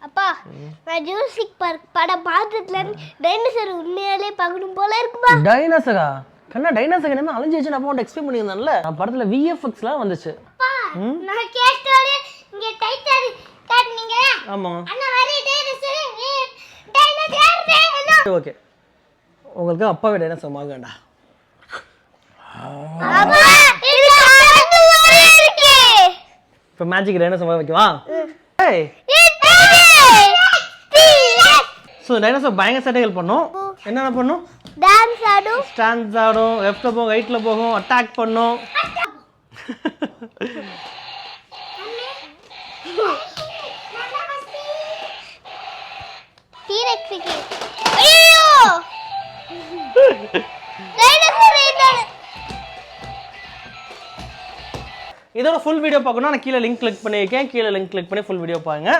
அப்பா நான் Jurassic park படம் பார்த்ததுல டைனோசர் உண்மையாலே பார்க்கணும் போல இருக்குப்பா. டைனோசரா? கண்ணா டைனோசர் என்ன அழிஞ்சிச்சு நான் உன்கிட்ட எக்ஸ்பிளைன் பண்ணியிருந்தேன்ல. நான் படத்துல விஎஃப்எக்ஸ்லாம் வந்துச்சு. அப்பா நான் கேட்டோட இங்க டைட்டானிக் காட்டுனீங்க. ஆமா. அண்ணா வரை டைனோசர் ஓகே. உங்களுக்கு அப்பாவே டைனோசர் மார்க்கண்டா. அப்பா இது காத்து வரை இருக்கு. இப்போ மேஜிக் டைனோசர் மாதிரி வைக்கவா? ஏய். சோ டைனோசர் பயங்கர சேட்டைகள் பண்ணும். என்னென்ன பண்ணும்? டான்ஸ் ஆடும், ஸ்டாண்ட்ஸ் ஆடும், லெஃப்ட்ல போகும், ரைட்ல போகும், அட்டாக் பண்ணும். டீரெக்ஸ் ஐயோ டைனோசர் இதோட ஃபுல் வீடியோ பார்க்கணும்னா நான் கீழே லிங்க் கிளிக் பண்ணியிருக்கேன். கீழே லிங்க் கிளிக் பண்ணி ஃபுல் வீடியோ பாருங்க.